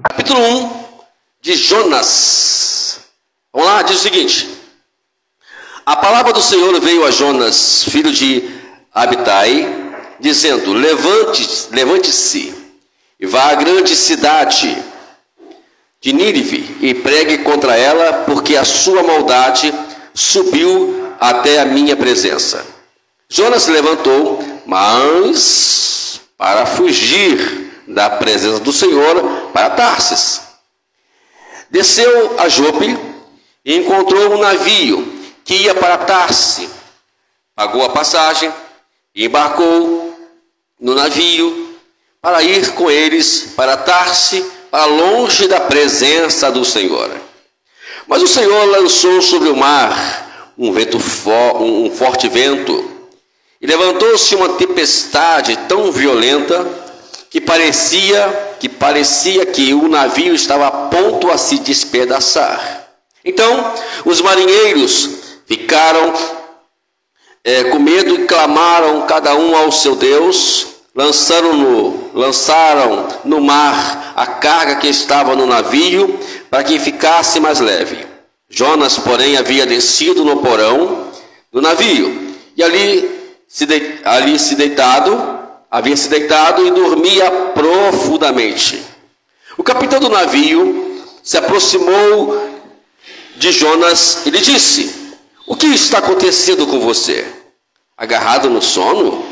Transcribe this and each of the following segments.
Capítulo 1 de Jonas. Vamos lá, diz o seguinte: a palavra do Senhor veio a Jonas, filho de Abitai, dizendo: levante-se e vá à grande cidade de Nínive e pregue contra ela, porque a sua maldade subiu até a minha presença. Jonas se levantou, mas para fugir da presença do Senhor, para Tarsis. Desceu a Jope e encontrou um navio que ia para Tarsis. Pagou a passagem e embarcou no navio para ir com eles para Tarsis, para longe da presença do Senhor. Mas o Senhor lançou sobre o mar um forte vento, e levantou-se uma tempestade tão violenta que parecia que o navio estava a ponto a se despedaçar. Então os marinheiros ficaram com medo e clamaram cada um ao seu Deus. Lançaram no mar a carga que estava no navio, para que ficasse mais leve. Jonas, porém, havia descido no porão do navio, e havia se deitado e dormia profundamente. O capitão do navio se aproximou de Jonas e lhe disse: o que está acontecendo com você? Agarrado no sono?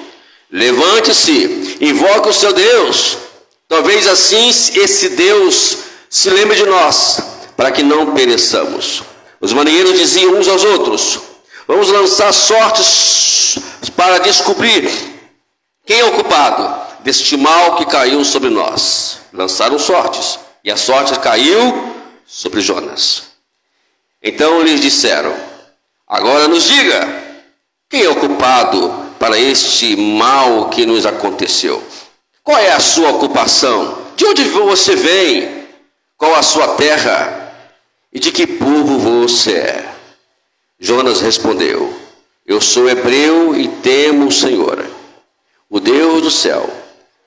Levante-se, invoque o seu Deus. Talvez assim esse Deus se lembre de nós, para que não pereçamos. Os marinheiros diziam uns aos outros: vamos lançar sortes para descobrir quem é o culpado deste mal que caiu sobre nós. Lançaram sortes, e a sorte caiu sobre Jonas. Então lhes disseram: agora nos diga, quem é o culpado para este mal que nos aconteceu? Qual é a sua ocupação? De onde você vem? Qual a sua terra? E de que povo você é? Jonas respondeu: eu sou hebreu e temo o Senhor, o Deus do céu,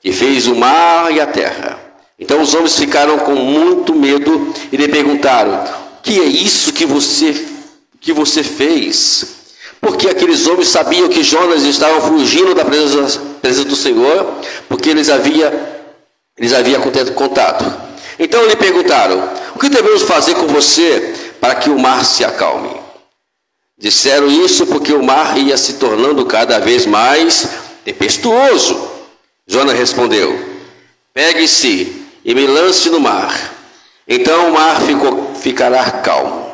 que fez o mar e a terra. Então os homens ficaram com muito medo e lhe perguntaram: o que é isso que você fez? Porque aqueles homens sabiam que Jonas estava fugindo da presença do Senhor, porque eles haviam contado. Então lhe perguntaram: o que devemos fazer com você para que o mar se acalme? Disseram isso porque o mar ia se tornando cada vez mais tempestuoso. Jonas respondeu: pegue-se e me lance no mar. Então o mar ficará calmo,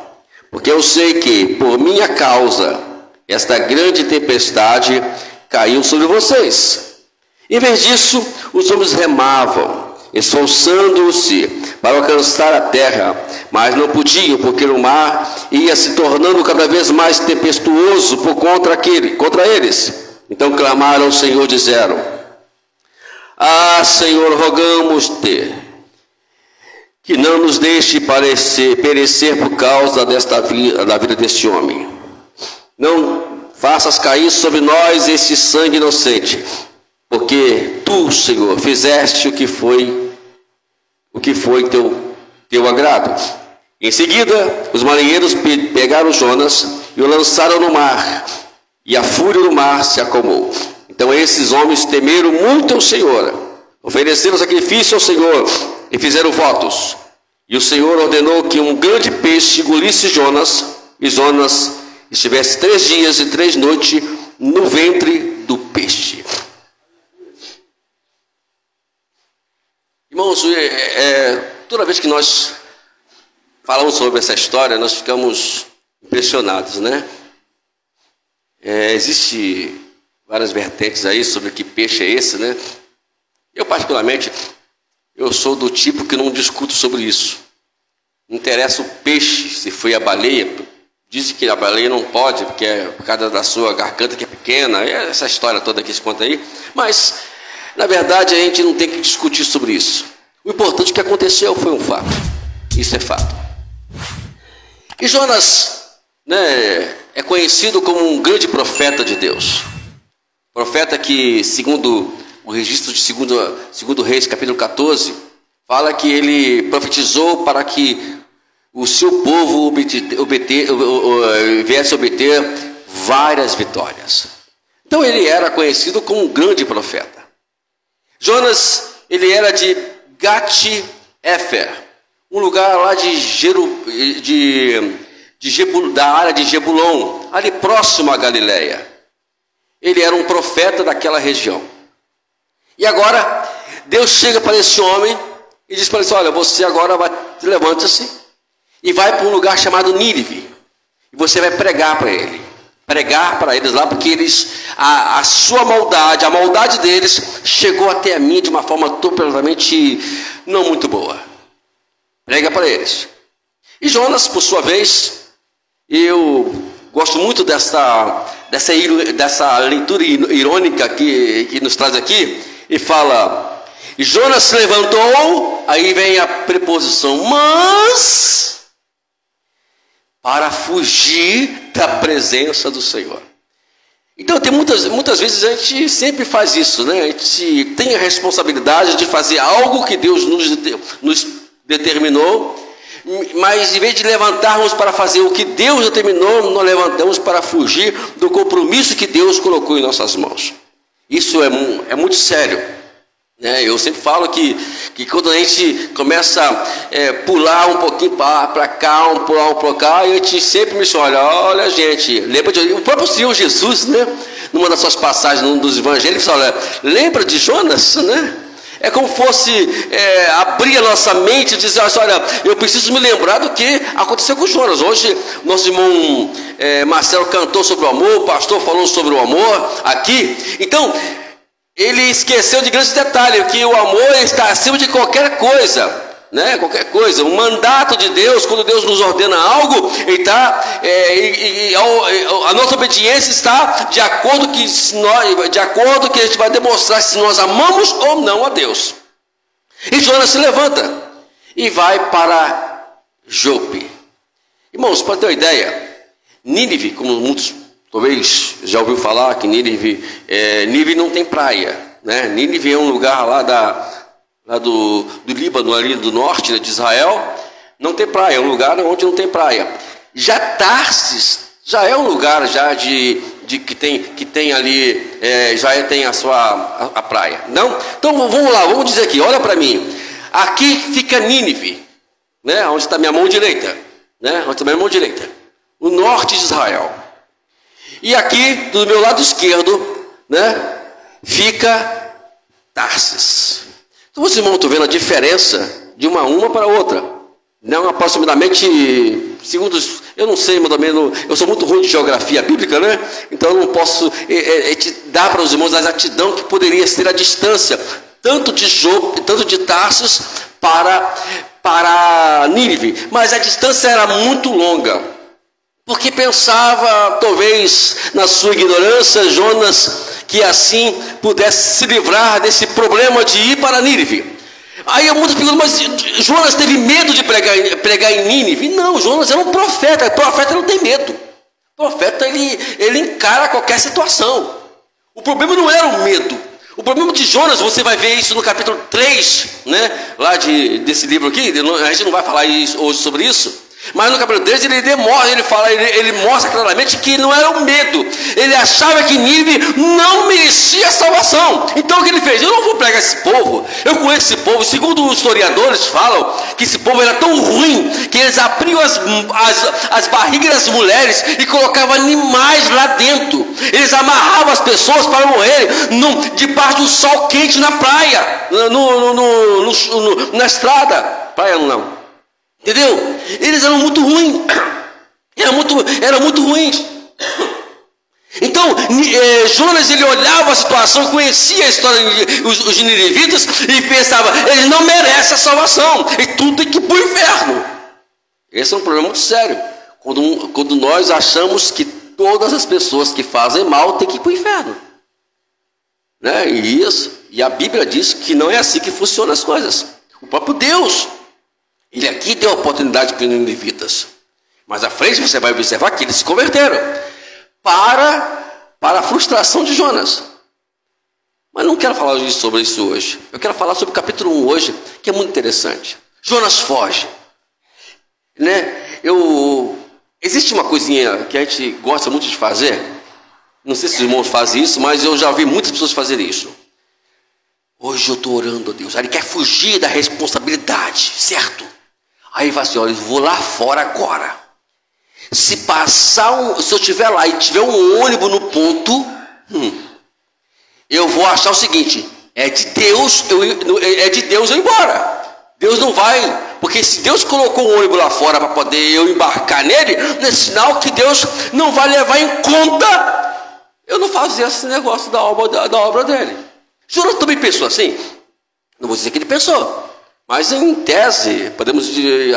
porque eu sei que por minha causa esta grande tempestade caiu sobre vocês. Em vez disso, os homens remavam, esforçando-se para alcançar a terra, mas não podiam, porque o mar ia se tornando cada vez mais tempestuoso contra eles. Então clamaram ao Senhor, disseram: ah, Senhor, rogamos-te que não nos deixe perecer por causa da vida deste homem. Não faças cair sobre nós este sangue inocente, porque tu, Senhor, fizeste o que foi teu agrado. Em seguida, os marinheiros pegaram Jonas e o lançaram no mar, e a fúria do mar se acalmou. Então esses homens temeram muito ao Senhor, ofereceram sacrifício ao Senhor e fizeram votos. E o Senhor ordenou que um grande peixe engolisse Jonas, e Jonas estivesse 3 dias e 3 noites no ventre do peixe. Irmãos, toda vez que nós falamos sobre essa história, nós ficamos impressionados, né? Existe várias vertentes aí sobre que peixe é esse, né? Eu, particularmente, eu sou do tipo que não discuto sobre isso. Não interessa o peixe, se foi a baleia. Dizem que a baleia não pode, porque é por causa da sua garganta que é pequena, essa história toda que se conta aí. Mas, na verdade, a gente não tem que discutir sobre isso. O importante que aconteceu foi um fato. Isso é fato. E Jonas, né, é conhecido como um grande profeta de Deus. Profeta que, segundo o registro de segundo Reis, capítulo 14, fala que ele profetizou para que o seu povo viesse a obter várias vitórias. Então ele era conhecido como um grande profeta. Jonas, ele era de Gat-Hefer, um lugar lá da área de Jebulon, ali próximo à Galileia. Ele era um profeta daquela região. E agora, Deus chega para esse homem e diz para ele: olha, você agora levanta-se e vai para um lugar chamado Nínive. E você vai pregar para ele. Pregar para eles lá, porque a sua maldade, a maldade deles, chegou até a mim de uma forma totalmente não muito boa. Prega para eles. E Jonas, por sua vez, eu gosto muito dessa leitura irônica que nos traz aqui, e fala: e Jonas se levantou, aí vem a preposição, mas para fugir da presença do Senhor. Então tem muitas vezes a gente sempre faz isso, né? A gente tem a responsabilidade de fazer algo que Deus nos determinou, mas em vez de levantarmos para fazer o que Deus determinou, nós levantamos para fugir do compromisso que Deus colocou em nossas mãos. Isso é muito sério. Eu sempre falo que quando a gente começa a pular um pouquinho para cá, pular um para cá, e a gente sempre me olha gente, lembra de o próprio Senhor Jesus, né? Numa das suas passagens, num dos evangelhos, olha, lembra de Jonas, né? É como fosse abrir a nossa mente e dizer: olha, eu preciso me lembrar do que aconteceu com Jonas. Hoje, nosso irmão Marcelo cantou sobre o amor, o pastor falou sobre o amor aqui. Então, ele esqueceu de grandes detalhes, que o amor está acima de qualquer coisa, né? Qualquer coisa. O mandato de Deus, quando Deus nos ordena algo, a nossa obediência está de acordo que a gente vai demonstrar se nós amamos ou não a Deus. E Jonas se levanta e vai para Jope. Irmãos, para ter uma ideia, Nínive, como muitos talvez já ouviu falar que Nínive não tem praia, né? Nínive é um lugar lá do Líbano, ali do norte, né, de Israel, não tem praia, é um lugar onde não tem praia. Já Tarsis já é um lugar já que tem ali, já tem a praia. Não? Então vamos lá, vamos dizer aqui, olha para mim. Aqui fica Nínive, né? Onde está minha mão direita, né? Onde está minha mão direita, o norte de Israel. E aqui, do meu lado esquerdo, né, fica Tarsis. Então, vocês irmãos estão vendo a diferença de uma para outra. Não, aproximadamente, segundo, eu não sei, mais ou menos, eu sou muito ruim de geografia bíblica, né? Então, eu não posso te dar para os irmãos a exatidão que poderia ser a distância, tanto de Jope, tanto de Tarsis para Nínive. Mas a distância era muito longa. Porque pensava, talvez, na sua ignorância, Jonas, que assim pudesse se livrar desse problema de ir para Nínive. Aí muitos perguntam: mas Jonas teve medo de pregar em Nínive? Não, Jonas era um profeta. O profeta não tem medo. O profeta, ele encara qualquer situação. O problema não era o medo. O problema de Jonas, você vai ver isso no capítulo 3, né? Lá desse livro aqui. A gente não vai falar hoje sobre isso. Mas no capítulo 13 ele mostra claramente que não era o medo. Ele achava que Nínive não merecia salvação. Então o que ele fez? Eu não vou pregar esse povo. Eu conheço esse povo. Segundo os historiadores falam que esse povo era tão ruim que eles abriam as barrigas das mulheres e colocavam animais lá dentro. Eles amarravam as pessoas para morrerem debaixo do sol quente na praia, na estrada. Praia não. Entendeu? Eles eram muito ruins. Eram muito ruins. Então, Jonas, ele olhava a situação, conhecia a história dos ninivitas e pensava: eles não merecem a salvação, e tudo tem que ir para o inferno. Esse é um problema muito sério. Quando nós achamos que todas as pessoas que fazem mal têm que ir para o inferno. Né? E a Bíblia diz que não é assim que funcionam as coisas. O próprio Deus, ele aqui deu oportunidade para os ninivitas, mas à frente você vai observar que eles se converteram para a frustração de Jonas. Mas não quero falar sobre isso hoje. Eu quero falar sobre o capítulo 1 hoje, que é muito interessante. Jonas foge. Né? Existe uma coisinha que a gente gosta muito de fazer. Não sei se os irmãos fazem isso, mas eu já vi muitas pessoas fazerem isso. Hoje eu estou orando a Deus. Aí ele quer fugir da responsabilidade, certo? Aí ele fala assim, olha, eu vou lá fora agora. Se eu estiver lá e tiver um ônibus no ponto, eu vou achar o seguinte, é de Deus eu ir embora. Deus não vai, porque se Deus colocou um ônibus lá fora para poder eu embarcar nele, não é sinal que Deus não vai levar em conta eu não fazer esse negócio da obra dele. Jonas também pensou assim? Não vou dizer que ele pensou. Mas em tese, podemos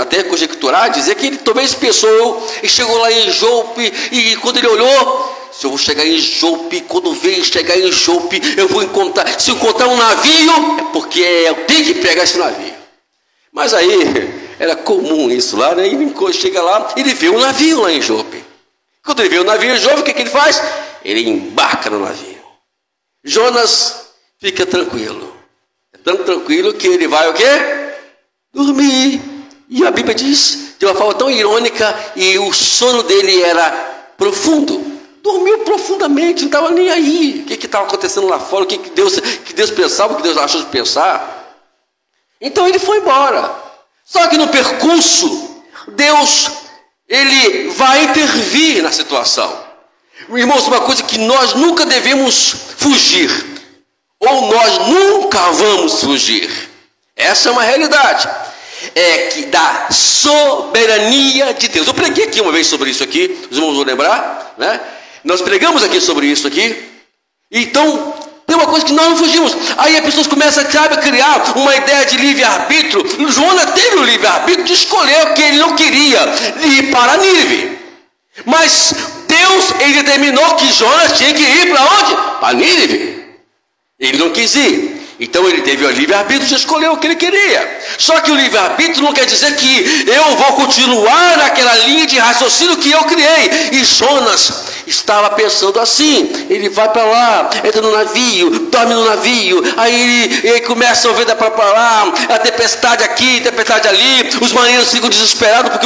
até conjecturar, dizer que ele talvez pensou e chegou lá em Jope, e quando ele olhou, se eu vou chegar em Jope, quando veio chegar em Jope, eu vou encontrar, se eu encontrar um navio, é porque eu tenho que pegar esse navio. Mas aí, era comum isso lá, né? Ele chega lá, ele vê um navio lá em Jope. Quando ele vê um navio em Jope, o que ele faz? Ele embarca no navio. Jonas fica tranquilo. É tão tranquilo que ele vai o quê? Dormir. E a Bíblia diz de uma forma tão irônica, e o sono dele era profundo. Dormiu profundamente, não estava nem aí. O que estava acontecendo lá fora, o que Deus pensava, o que Deus achou de pensar. Então ele foi embora. Só que no percurso, Deus, ele vai intervir na situação. Irmãos, uma coisa que nós nunca devemos fugir, ou nós nunca vamos fugir. Essa é uma realidade. É que da soberania de Deus. Eu preguei aqui uma vez sobre isso aqui, os irmãos vão lembrar, né? Nós pregamos aqui sobre isso aqui. Então, tem uma coisa que nós não fugimos. Aí as pessoas começam, sabe, a criar uma ideia de livre-arbítrio. Jonas teve o livre-arbítrio de escolher o que ele não queria, ir para Nínive. Mas Deus, ele determinou que Jonas tinha que ir para onde? Para Nínive. Ele não quis ir. Então ele teve o livre-arbítrio de escolher o que ele queria. Só que o livre-arbítrio não quer dizer que eu vou continuar naquela linha de raciocínio que eu criei. E Jonas estava pensando assim. Ele vai para lá, entra no navio, dorme no navio. Aí ele começa a ouvir da para lá, a tempestade aqui, tempestade ali. Os marinheiros ficam desesperados porque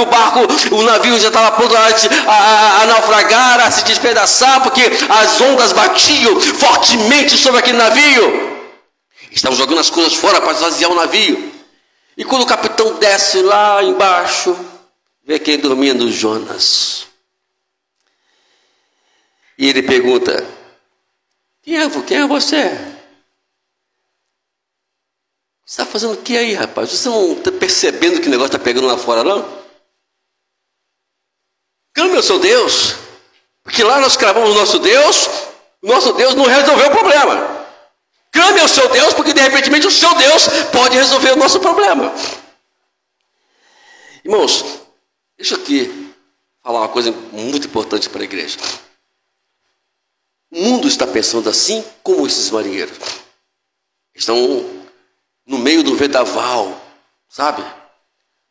o navio já estava pronto a naufragar, a se despedaçar, porque as ondas batiam fortemente sobre aquele navio. Estavam jogando as coisas fora para esvaziar o navio. E quando o capitão desce lá embaixo, vê quem dormindo, Jonas. E ele pergunta, quem é você? Você está fazendo o que aí, rapaz? Você não está percebendo que o negócio está pegando lá fora, não? Clame ao seu Deus. Porque lá nós cravamos o nosso Deus não resolveu o problema. Clame ao seu Deus, porque de repente o seu Deus pode resolver o nosso problema. Irmãos, deixa eu aqui falar uma coisa muito importante para a igreja. O mundo está pensando assim como esses marinheiros. Estão no meio do vendaval, sabe?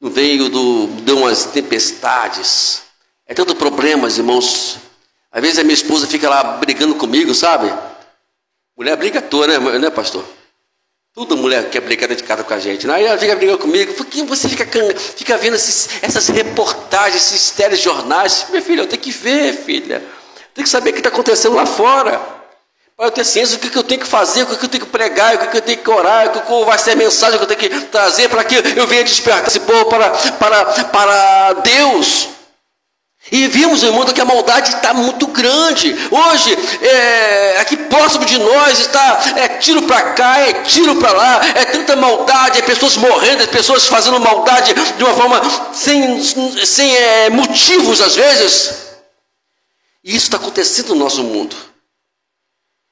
No meio de umas tempestades. É tanto problemas, irmãos. Às vezes a minha esposa fica lá brigando comigo, sabe? Mulher briga à toa, né, pastor? Toda mulher quer brigar dentro de casa com a gente. Aí ela fica brigando comigo. Por que você fica vendo essas reportagens, esses telejornais? Minha filha, eu tenho que ver, filha. Tem que saber o que está acontecendo lá fora. Para eu ter ciência do que eu tenho que fazer, o que eu tenho que pregar, o que eu tenho que orar, qual vai ser a mensagem que eu tenho que trazer para que eu venha despertar esse povo para Deus. E vimos, irmão, que a maldade está muito grande. Hoje, aqui próximo de nós está tiro para cá, é tiro para lá, é tanta maldade, é pessoas morrendo, é pessoas fazendo maldade de uma forma sem motivos às vezes. E isso está acontecendo no nosso mundo.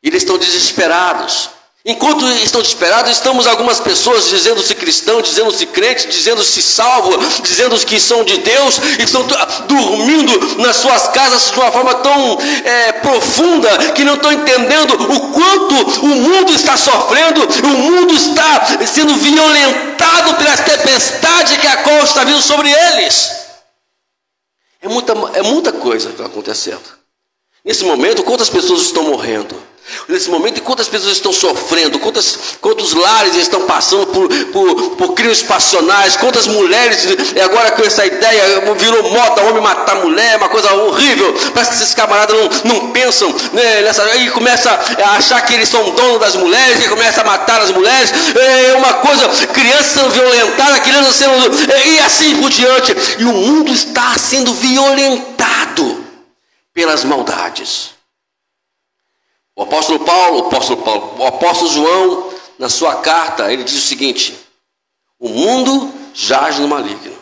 Eles estão desesperados. Enquanto estão desesperados, estamos algumas pessoas dizendo-se cristão, dizendo-se crente, dizendo-se salvo, dizendo que são de Deus, estão dormindo nas suas casas de uma forma tão profunda que não estão entendendo o quanto o mundo está sofrendo, o mundo está sendo violentado pela tempestade que a qual está vindo sobre eles. É muita coisa que está acontecendo. Nesse momento, quantas pessoas estão morrendo? Nesse momento, quantas pessoas estão sofrendo, quantos lares estão passando por crimes passionais, quantas mulheres, agora com essa ideia, virou moda, homem matar mulher, uma coisa horrível. Parece que esses camaradas não pensam, né, e começa a achar que eles são donos das mulheres, e começa a matar as mulheres, é uma coisa, crianças sendo violentadas, crianças sendo, e assim por diante. E o mundo está sendo violentado pelas maldades. O apóstolo João, na sua carta, ele diz o seguinte: o mundo jaz no maligno.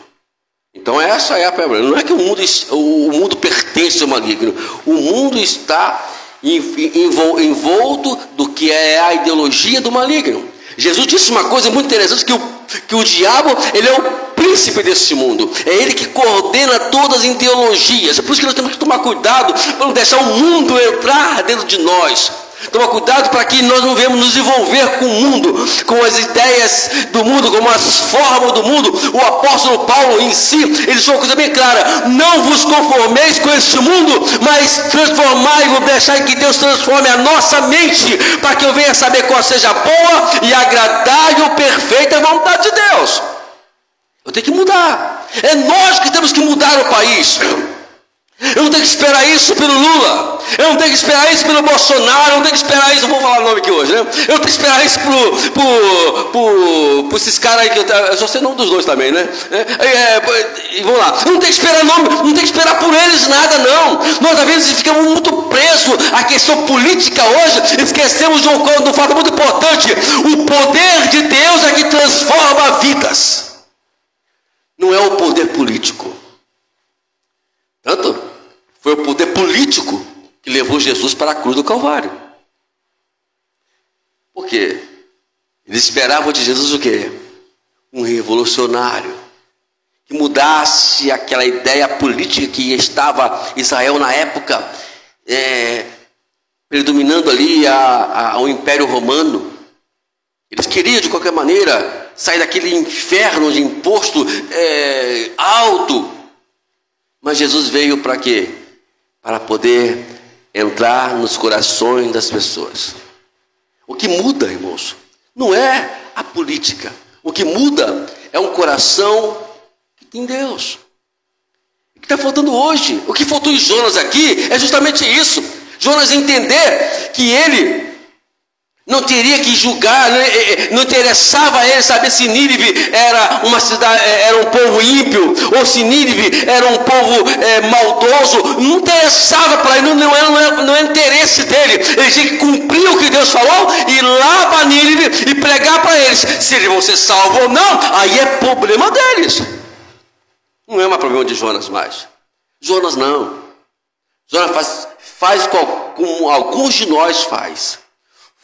Então essa é a pergunta. Não é que o mundo pertence ao maligno. O mundo está envolto do que é a ideologia do maligno. Jesus disse uma coisa muito interessante, que o diabo, ele é o príncipe desse mundo. É ele que coordena todas as ideologias. É por isso que nós temos que tomar cuidado para não deixar o mundo entrar dentro de nós. Toma cuidado para que nós não venhamos nos envolver com o mundo, com as ideias do mundo, com as formas do mundo. O apóstolo Paulo em si, ele deixou uma coisa bem clara: não vos conformeis com este mundo, mas transformai-vos, deixai que Deus transforme a nossa mente, para que eu venha saber qual seja a boa e agradável e perfeita vontade de Deus. Eu tenho que mudar. É nós que temos que mudar o país. Eu não tenho que esperar isso pelo Lula, eu não tenho que esperar isso pelo Bolsonaro, eu não tenho que esperar isso, eu vou falar o nome aqui hoje, né? Eu tenho que esperar isso por esses caras aí, que eu só sei o nome dos dois também, né? Vamos lá, eu não tenho que esperar nome, não tenho que esperar por eles nada, não. Nós às vezes ficamos muito presos à questão política hoje, esquecemos de um fato muito importante: o poder de Deus é que transforma vidas, não é o poder político. Tanto foi o poder político que levou Jesus para a cruz do Calvário. Por quê? Eles esperavam de Jesus o quê? Um revolucionário, que mudasse aquela ideia política que estava Israel na época, predominando ali o Império Romano. Eles queriam de qualquer maneira sair daquele inferno de imposto alto. Mas Jesus veio para quê? Para poder entrar nos corações das pessoas. O que muda, irmãos, não é a política. O que muda é um coração que tem Deus. O que está faltando hoje? O que faltou em Jonas aqui é justamente isso. Jonas entender que ele não teria que julgar, não interessava a ele saber se Nínive era uma cidade, era um povo ímpio, ou se Nínive era um povo maldoso. Não interessava para ele, não era interesse dele. Ele tinha que cumprir o que Deus falou, ir lá para Nínive e pregar para eles. Se eles vão ser salvos ou não, aí é problema deles. Não é mais problema de Jonas mais. Jonas não. Jonas faz como alguns de nós faz.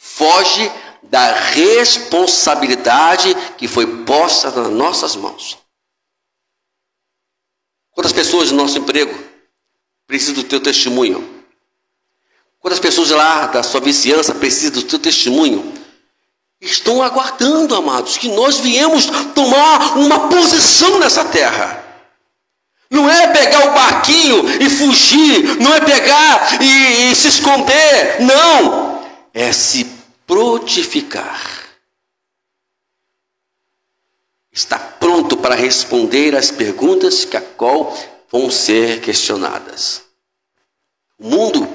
Foge da responsabilidade que foi posta nas nossas mãos. Quantas pessoas no nosso emprego precisam do teu testemunho? Quantas pessoas lá da sua vizinhança precisam do teu testemunho? Estão aguardando, amados, que nós viemos tomar uma posição nessa terra. Não é pegar o barquinho e fugir, não é pegar e se esconder, não. É se frutificar. Está pronto para responder às perguntas que a qual vão ser questionadas. O mundo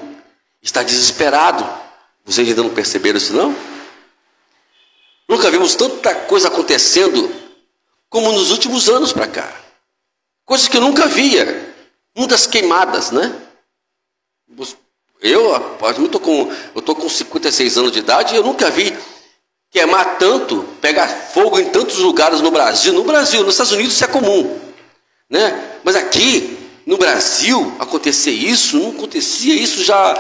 está desesperado. Vocês ainda não perceberam isso, não? Nunca vimos tanta coisa acontecendo como nos últimos anos para cá. Coisas que eu nunca via. Muitas queimadas, né? Eu estou com 56 anos de idade e eu nunca vi queimar tanto, pegar fogo em tantos lugares no Brasil. No Brasil, nos Estados Unidos isso é comum, né? Mas aqui, no Brasil, acontecer isso, não acontecia isso já.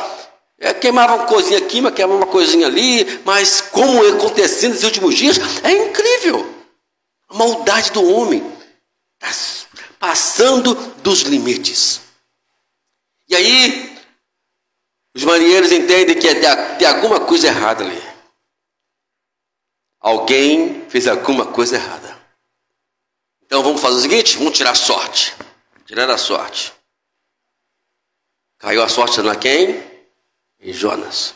Queimava uma coisinha aqui, mas queimava uma coisinha ali, mas como acontecendo nos últimos dias, é incrível. A maldade do homem está passando dos limites. E aí, os marinheiros entendem que tem alguma coisa errada ali. Alguém fez alguma coisa errada. Então vamos fazer o seguinte, vamos tirar a sorte. Tirar a sorte. Caiu a sorte na quem? Em Jonas.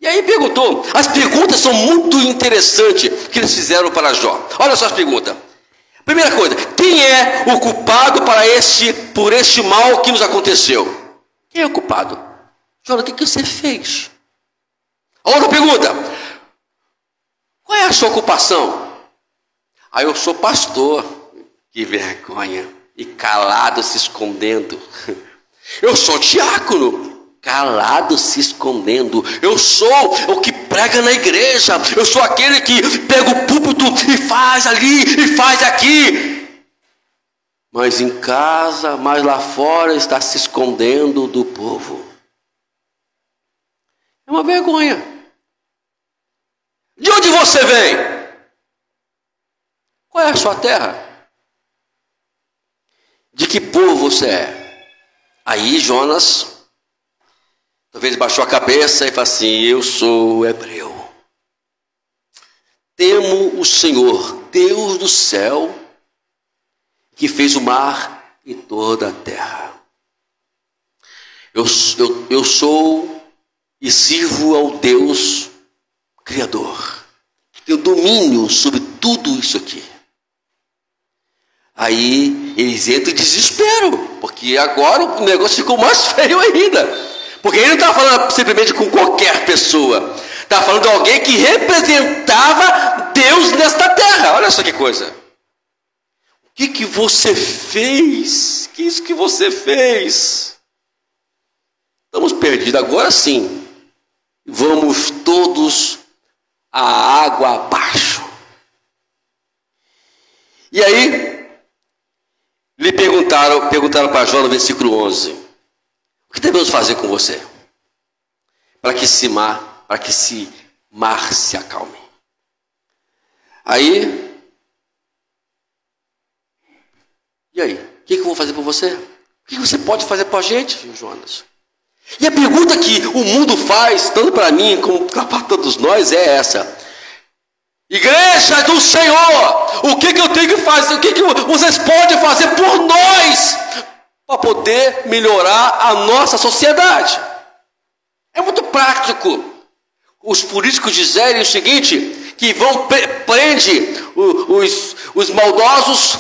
E aí perguntou, as perguntas são muito interessantes que eles fizeram para Jó. Olha só as perguntas. Primeira coisa, quem é o culpado por este mal que nos aconteceu? Quem é o culpado? Jó, o que você fez? A outra pergunta, qual é a sua ocupação? Ah, eu sou pastor. Que vergonha. E calado se escondendo. Eu sou diácono. Calado se escondendo. Eu sou o que prega na igreja. Eu sou aquele que pega o púlpito e faz ali e faz aqui. Mas em casa, mas lá fora está se escondendo do povo. É uma vergonha. De onde você vem? Qual é a sua terra? De que povo você é? Aí Jonas talvez baixou a cabeça e falou assim, eu sou hebreu. Temo o Senhor, Deus do céu, que fez o mar e toda a terra. Eu sou e sirvo ao Deus Criador, que tem o domínio sobre tudo isso aqui. Aí eles entram em desespero, porque agora o negócio ficou mais feio ainda. Porque ele não está falando simplesmente com qualquer pessoa. Está falando de alguém que representava Deus nesta terra. Olha só que coisa. O que você fez? Que isso que você fez? Estamos perdidos. Agora sim. Vamos todos a água abaixo. E aí, lhe perguntaram para Jó no versículo 11. O que devemos fazer com você? Para que esse mar se acalme. Aí, e aí? O que eu vou fazer por você? O que você pode fazer para a gente, Jonas? E a pergunta que o mundo faz, tanto para mim como para todos nós, é essa. Igreja do Senhor, o que eu tenho que fazer? O que vocês podem fazer por nós para poder melhorar a nossa sociedade? É muito prático. Os políticos dizerem o seguinte, que vão prende os maldosos,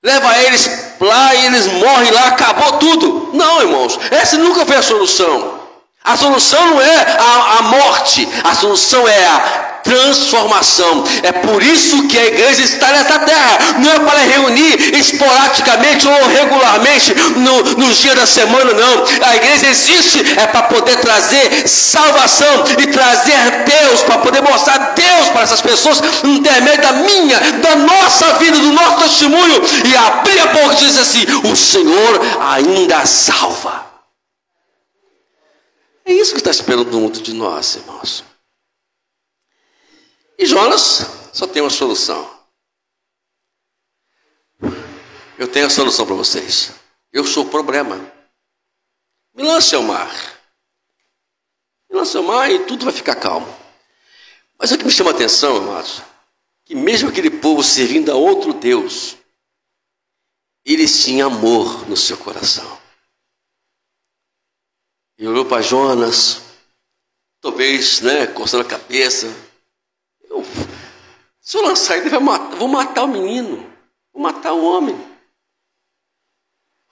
leva eles lá e eles morrem lá, acabou tudo. Não, irmãos, essa nunca foi a solução. A solução não é a morte, a solução é a transformação. É por isso que a igreja está nessa terra. Não é para reunir esporadicamente ou regularmente nos dias da semana, não. A igreja existe é para poder trazer salvação e trazer Deus, para poder mostrar Deus para essas pessoas no intermédio da nossa vida, do nosso testemunho, e abrir a boca e dizer assim, o Senhor ainda salva. É isso que está esperando muito de nós, irmãos. E Jonas só tem uma solução. Eu tenho a solução para vocês. Eu sou o problema. Me lance ao mar. Me lance ao mar e tudo vai ficar calmo. Mas o que me chama a atenção, irmãos, que mesmo aquele povo servindo a outro Deus, eles tinham amor no seu coração. E olhou para Jonas, talvez, coçando a cabeça. Se eu lançar ele, vou matar o menino, vou matar o homem.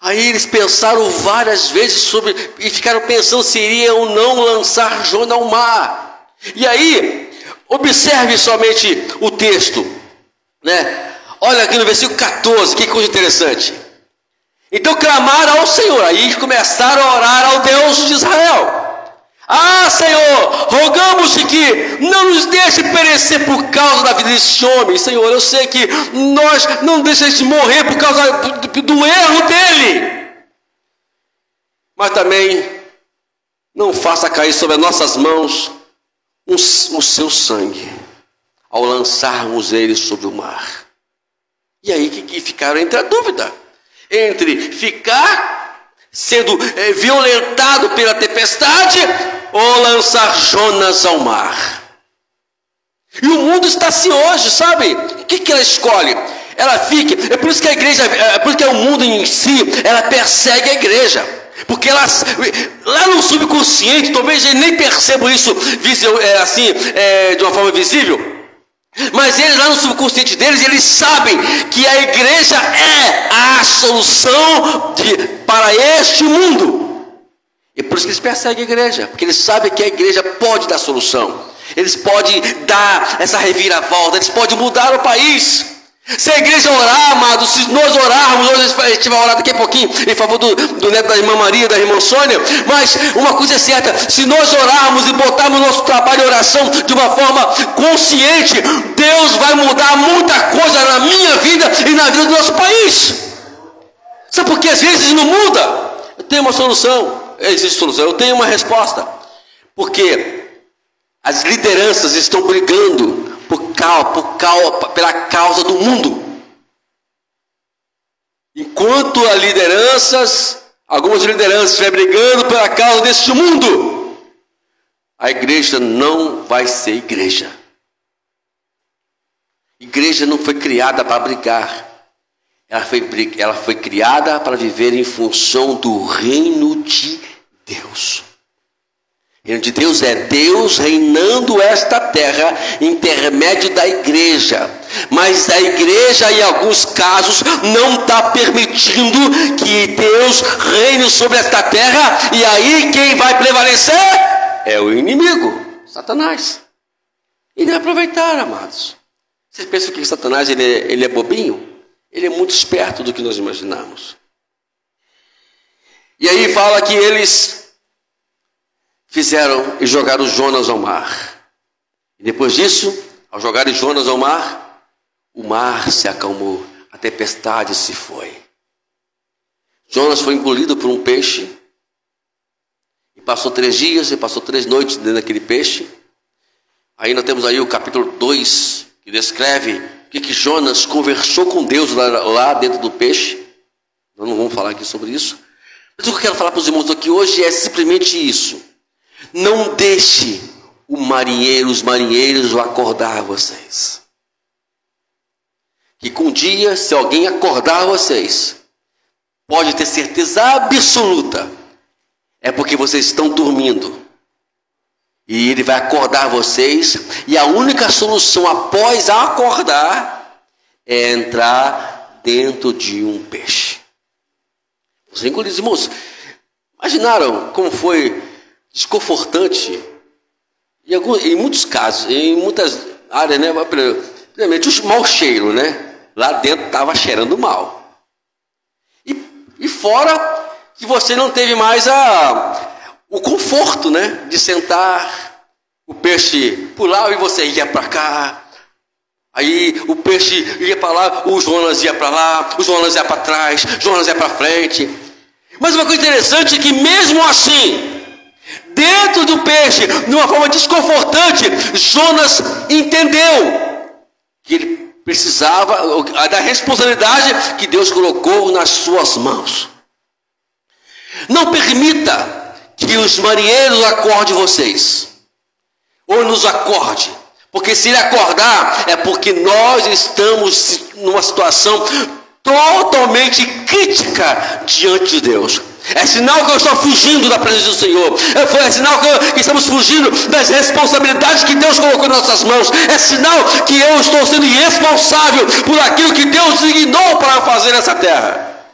Aí eles pensaram várias vezes e ficaram pensando se iriam ou não lançar Jonas ao mar. E aí, observe somente o texto, Olha aqui no versículo 14, que coisa interessante. Então clamaram ao Senhor, aí começaram a orar ao Deus de Israel. Ah, Senhor, rogamos-te que não nos deixe perecer por causa da vida deste homem. Senhor, eu sei que nós não deixamos de morrer por causa do erro dele. Mas também não faça cair sobre as nossas mãos o seu sangue, ao lançarmos ele sobre o mar. E aí que ficaram entre a dúvida. Entre ficar sendo violentado pela tempestade ou lançar Jonas ao mar. E o mundo está assim hoje, sabe? O que ela escolhe? Ela fica, é por isso que a igreja, é porque o mundo em si, ela persegue a igreja. Porque elas, lá no subconsciente, talvez eles nem percebam isso de uma forma visível, mas eles lá no subconsciente deles, eles sabem que a igreja é a solução para este mundo. E por isso que eles perseguem a igreja, porque eles sabem que a igreja pode dar solução. Eles podem dar essa reviravolta, eles podem mudar o país. Se a igreja orar, amados, se nós orarmos, hoje a gente vai orar daqui a pouquinho em favor do neto da irmã Maria, da irmã Sônia, mas uma coisa é certa, se nós orarmos e botarmos nosso trabalho em oração de uma forma consciente, Deus vai mudar muita coisa na minha vida e na vida do nosso país. Sabe por que às vezes não muda? Eu tenho uma solução, existe solução, eu tenho uma resposta. Porque as lideranças estão brigando pela causa do mundo. Enquanto algumas lideranças estiverem brigando pela causa deste mundo, a igreja não vai ser igreja. Igreja não foi criada para brigar. Ela foi criada para viver em função do reino de Deus. O reino de Deus é Deus reinando esta terra, intermédio da igreja. Mas a igreja, em alguns casos, não está permitindo que Deus reine sobre esta terra. E aí quem vai prevalecer é o inimigo, Satanás. Ele vai aproveitar, amados. Vocês pensam que Satanás ele é bobinho? Ele é muito esperto do que nós imaginamos. E aí fala que eles fizeram e jogaram Jonas ao mar. E depois disso, ao jogarem Jonas ao mar, o mar se acalmou, a tempestade se foi. Jonas foi engolido por um peixe, e passou 3 dias e passou 3 noites dentro daquele peixe. Aí nós temos aí o capítulo 2, que descreve o que Jonas conversou com Deus lá dentro do peixe. Nós não vamos falar aqui sobre isso. Mas o que eu quero falar para os irmãos aqui hoje é simplesmente isso. Não deixe os marinheiros acordar vocês. Que com um dia, se alguém acordar vocês, pode ter certeza absoluta, é porque vocês estão dormindo. E ele vai acordar vocês, e a única solução após acordar é entrar dentro de um peixe. Os irmãos, imaginaram como foi desconfortante, em muitos casos, em muitas áreas, né? Primeiramente o mau cheiro, né? Lá dentro estava cheirando mal. E fora que você não teve mais o conforto, né? De sentar, o peixe pulava e você ia para cá. Aí o peixe ia para lá, o Jonas ia para lá, o Jonas ia para trás, o Jonas ia para frente. Mas uma coisa interessante é que mesmo assim, dentro do peixe, de uma forma desconfortante, Jonas entendeu que ele precisava da responsabilidade que Deus colocou nas suas mãos. Não permita que os marinheiros acordem vocês, ou nos acorde, porque se ele acordar, é porque nós estamos numa situação totalmente crítica diante de Deus. É sinal que eu estou fugindo da presença do Senhor. É sinal que estamos fugindo das responsabilidades que Deus colocou em nossas mãos. É sinal que eu estou sendo irresponsável por aquilo que Deus designou para fazer nessa terra.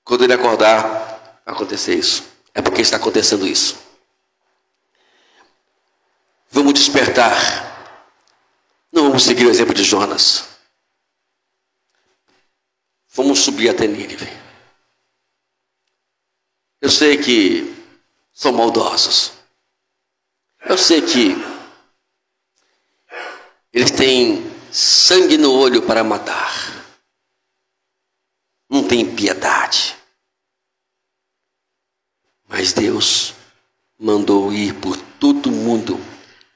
Quando ele acordar, vai acontecer isso. É porque está acontecendo isso. Vamos despertar. Não vamos seguir o exemplo de Jonas. Vamos subir até Nínive. Eu sei que são maldosos. Eu sei que eles têm sangue no olho para matar. Não tem piedade. Mas Deus mandou ir por todo mundo,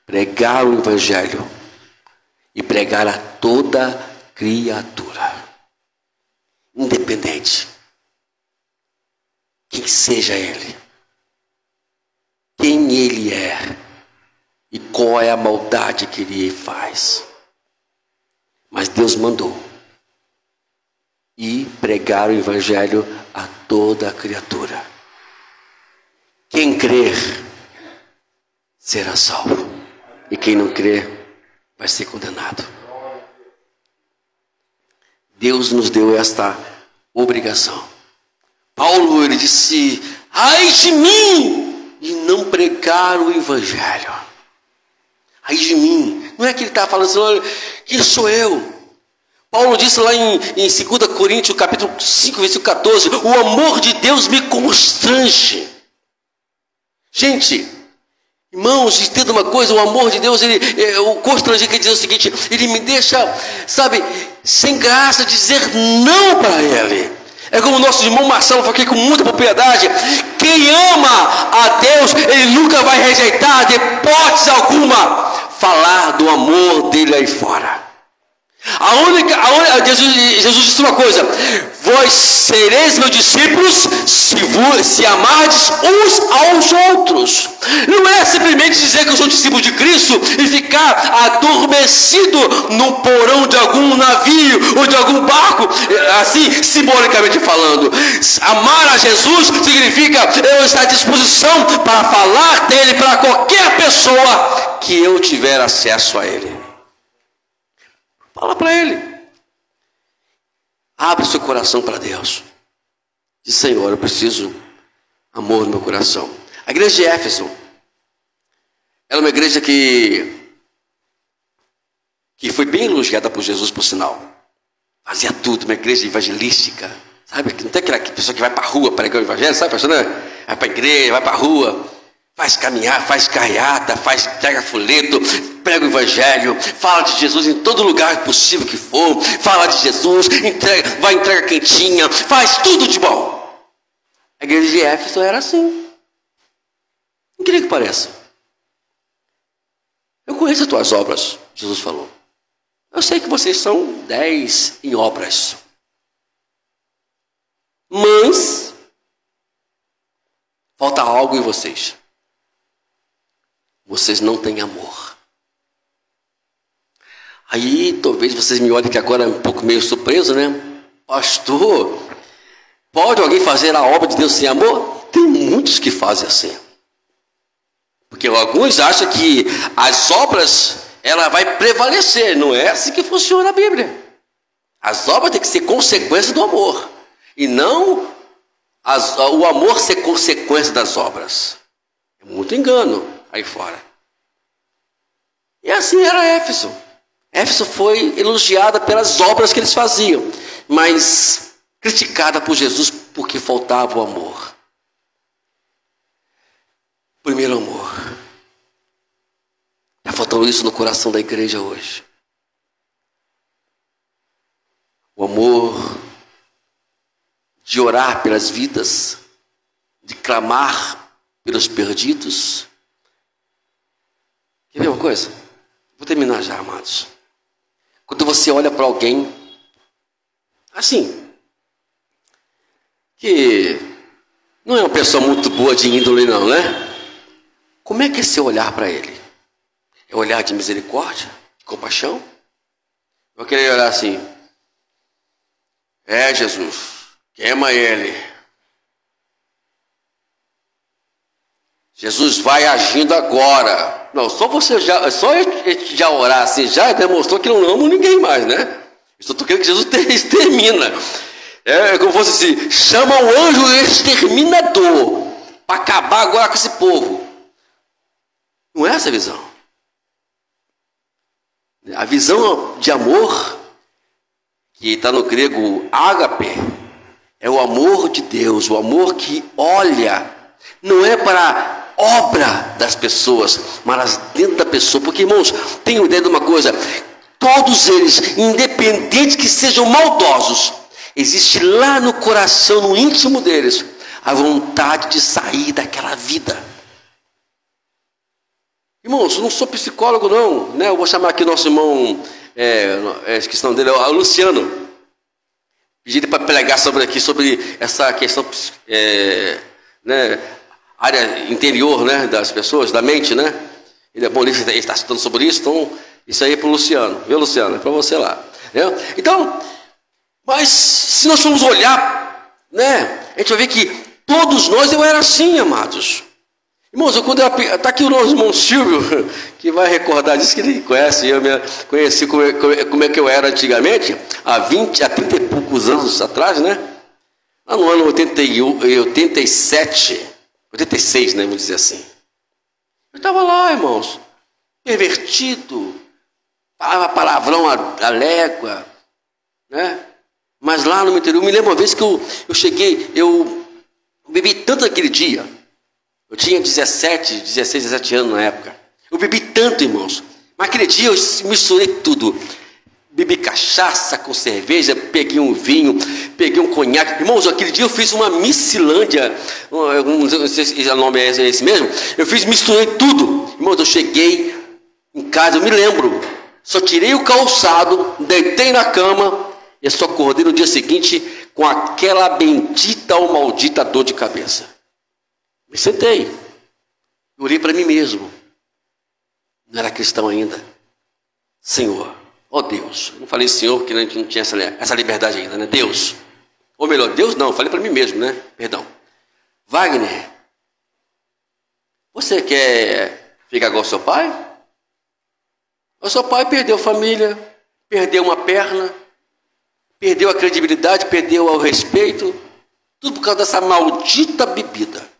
pregar o evangelho e pregar a toda criatura, independente quem seja ele, quem ele é e qual é a maldade que ele faz. Mas Deus mandou. e pregar o evangelho a toda a criatura. Quem crer será salvo, e quem não crer vai ser condenado. Deus nos deu esta obrigação. Paulo, ele disse: ai de mim de não pregar o evangelho. Ai de mim. Não é que ele está falando assim: olha, quem sou eu? Paulo disse lá em 2 Coríntios, capítulo 5, versículo 14, o amor de Deus me constrange. Gente, irmãos, entenda uma coisa, o amor de Deus, o constranger quer dizer o seguinte: ele me deixa, sabe, sem graça de dizer não para ele. É como o nosso irmão Marcelo falou aqui com muita propriedade: quem ama a Deus, ele nunca vai rejeitar, de hipótese alguma, falar do amor dele aí fora. Jesus disse uma coisa: vós sereis meus discípulos se amardes uns aos outros. Não é simplesmente dizer que eu sou discípulo de Cristo e ficar adormecido no porão de algum navio ou de algum barco, assim, simbolicamente falando. Amar a Jesus significa eu estar à disposição para falar dele para qualquer pessoa que eu tiver acesso a ele. Fala para ele. Abre seu coração para Deus. Diz: Senhor, eu preciso amor no meu coração. A igreja de Éfeso era uma igreja que foi bem elogiada por Jesus, por sinal. Fazia tudo, uma igreja evangelística. Sabe? Não tem aquela pessoa que vai para a rua pregar o evangelho, sabe, pastor? Vai para a igreja, vai para a rua, faz caminhar, faz carreata, entrega folheto, prega o evangelho, fala de Jesus em todo lugar possível que for, fala de Jesus, vai entregar quentinha, faz tudo de bom. A igreja de Éfeso era assim. Não queria que pareça. Eu conheço as tuas obras, Jesus falou. Eu sei que vocês são 10 em obras. Mas falta algo em vocês. Vocês não têm amor. Aí talvez vocês me olhem que agora é um pouco meio surpreso, né? Pastor, pode alguém fazer a obra de Deus sem amor? Tem muitos que fazem assim. Porque alguns acham que as obras, ela vai prevalecer. Não é assim que funciona a Bíblia. As obras têm que ser consequência do amor. E não o amor ser consequência das obras. É muito engano aí fora. E assim era Éfeso. Éfeso foi elogiada pelas obras que eles faziam, mas criticada por Jesus porque faltava o amor. Primeiro amor. Já faltou isso no coração da igreja hoje. O amor de orar pelas vidas, de clamar pelos perdidos. Quer ver uma coisa? Vou terminar já, amados. Quando você olha para alguém, assim, que não é uma pessoa muito boa de índole não, né? Como é que é seu olhar para ele? É olhar de misericórdia, de compaixão? Eu vou querer olhar assim: é Jesus, queima ele. Jesus vai agindo agora. Não, só ele já orar assim, já demonstrou que não ama ninguém mais, né? Estou querendo que Jesus extermina. É como fosse assim: chama o anjo exterminador para acabar agora com esse povo. Não é essa a visão. A visão de amor, que está no grego ágape, é o amor de Deus, o amor que olha, não é para obra das pessoas, mas dentro da pessoa. Porque, irmãos, tenham ideia de uma coisa: todos eles, independente que sejam maldosos, existe lá no coração, no íntimo deles, a vontade de sair daquela vida. Irmãos, eu não sou psicólogo não, né? Eu vou chamar aqui o nosso irmão, esqueci o nome dele, o Luciano. Pedi ele para pregar sobre essa questão, né, área interior, né, das pessoas, da mente, né? Ele é bom, ele está estudando sobre isso, então isso aí é para o Luciano, viu, Luciano? É para você lá. Né? Então, Mas se nós formos olhar, né, a gente vai ver que todos nós, eu era assim, amados. Irmãos, está aqui o nosso irmão Silvio, que vai recordar disso, que ele conhece, eu me conheci como é que eu era antigamente, há 30 e poucos anos atrás, né? Lá no ano 86, né, vamos dizer assim. Eu estava lá, irmãos, pervertido, falava palavrão à légua, né? Mas lá no interior, eu me lembro uma vez que eu cheguei, eu bebi tanto aquele dia. Eu tinha 17 anos na época. Eu bebi tanto, irmãos. Mas aquele dia eu misturei tudo. Bebi cachaça com cerveja, peguei um vinho, peguei um conhaque. Irmãos, aquele dia eu fiz uma Missilândia. Não sei se o nome é esse mesmo. Misturei tudo. Irmãos, eu cheguei em casa, eu me lembro. Só tirei o calçado, deitei na cama e só acordei no dia seguinte com aquela bendita ou maldita dor de cabeça. Me sentei, orei para mim mesmo, não era cristão ainda. Senhor, ó Deus, eu não falei Senhor porque a gente não tinha essa liberdade ainda, né? Deus, ou melhor, Deus não, eu falei para mim mesmo, né? Perdão. Wagner, você quer ficar igual ao seu pai? O seu pai perdeu família, perdeu uma perna, perdeu a credibilidade, perdeu o respeito, tudo por causa dessa maldita bebida.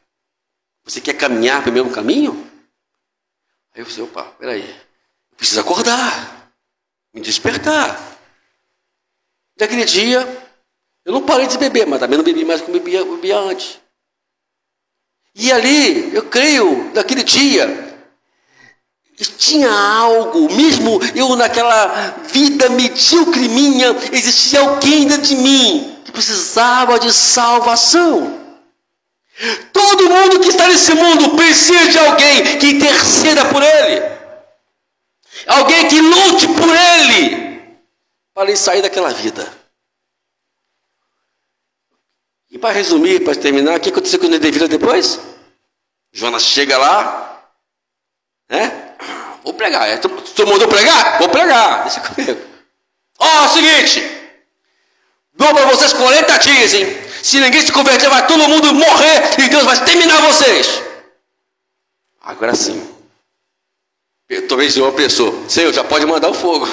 Você quer caminhar pelo mesmo caminho? Aí eu falei, opa, peraí, eu preciso acordar, me despertar. Daquele dia, eu não parei de beber, mas também não bebi mais do que eu bebia antes. E ali, eu creio, naquele dia, tinha algo, mesmo eu naquela vida medíocre minha, existia alguém dentro de mim que precisava de salvação. Todo mundo que está nesse mundo precisa de alguém que interceda por ele, alguém que lute por ele, para ele sair daquela vida. E para resumir, para terminar, o que aconteceu com o Nedevila depois? Jonas chega lá, né? Vou pregar. Tu mandou pregar? Vou pregar. Deixa comigo. Ó, seguinte, dou para vocês 40 dias, hein? Se ninguém se converter, vai todo mundo morrer e Deus vai exterminar vocês. Agora sim. Talvez uma pessoa, Senhor, já pode mandar o fogo.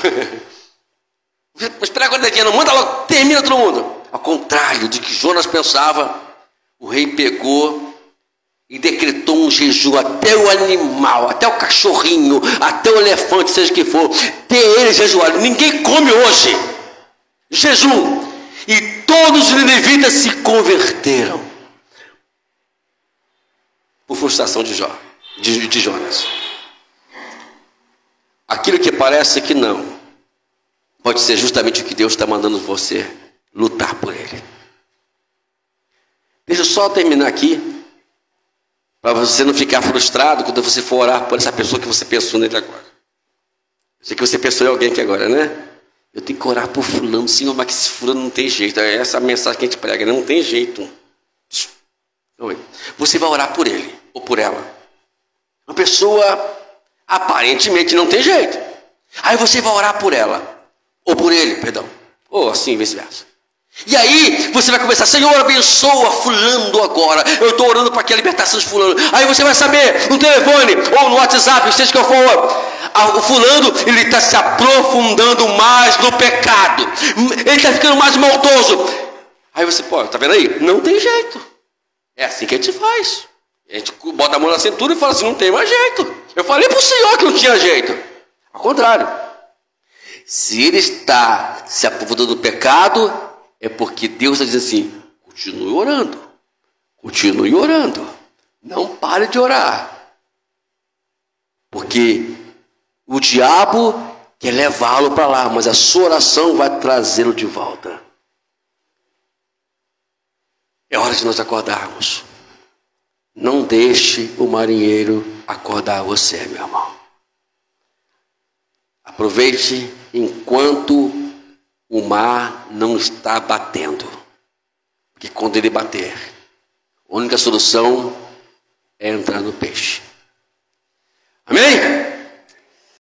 Mas espera 40 dias, não manda logo, termina todo mundo. Ao contrário do que Jonas pensava, o rei pegou e decretou um jejum até o animal, até o cachorrinho, até o elefante, seja o que for, ter ele jejuado. Ninguém come hoje. Jejum. E todos os ninevitas se converteram por frustração de Jonas. Aquilo que parece que não, pode ser justamente o que Deus está mandando você lutar por ele. Deixa eu só terminar aqui, para você não ficar frustrado quando você for orar por essa pessoa que você pensou nele agora. Eu sei que você pensou em alguém aqui agora, né? Eu tenho que orar por fulano, Senhor, mas que esse fulano não tem jeito. É essa a mensagem que a gente prega, não tem jeito. Você vai orar por ele ou por ela. Uma pessoa aparentemente não tem jeito. Aí você vai orar por ela, ou por ele, perdão. Ou assim, vice-versa. E aí você vai começar, Senhor, abençoa fulano agora. Eu estou orando para que a libertação de fulano. Aí você vai saber no telefone ou no WhatsApp, seja que eu for, o fulano, ele está se aprofundando mais no pecado. Ele está ficando mais maldoso. Aí você, pô, tá vendo aí? Não tem jeito. É assim que a gente faz. A gente bota a mão na cintura e fala assim, não tem mais jeito. Eu falei para o Senhor que não tinha jeito. Ao contrário. Se ele está se aprofundando no pecado, é porque Deus está dizendo assim, continue orando. Continue orando. Não pare de orar. Porque o diabo quer levá-lo para lá, mas a sua oração vai trazê-lo de volta. É hora de nós acordarmos. Não deixe o marinheiro acordar você, meu irmão. Aproveite enquanto o mar não está batendo. Porque quando ele bater, a única solução é entrar no peixe. Amém?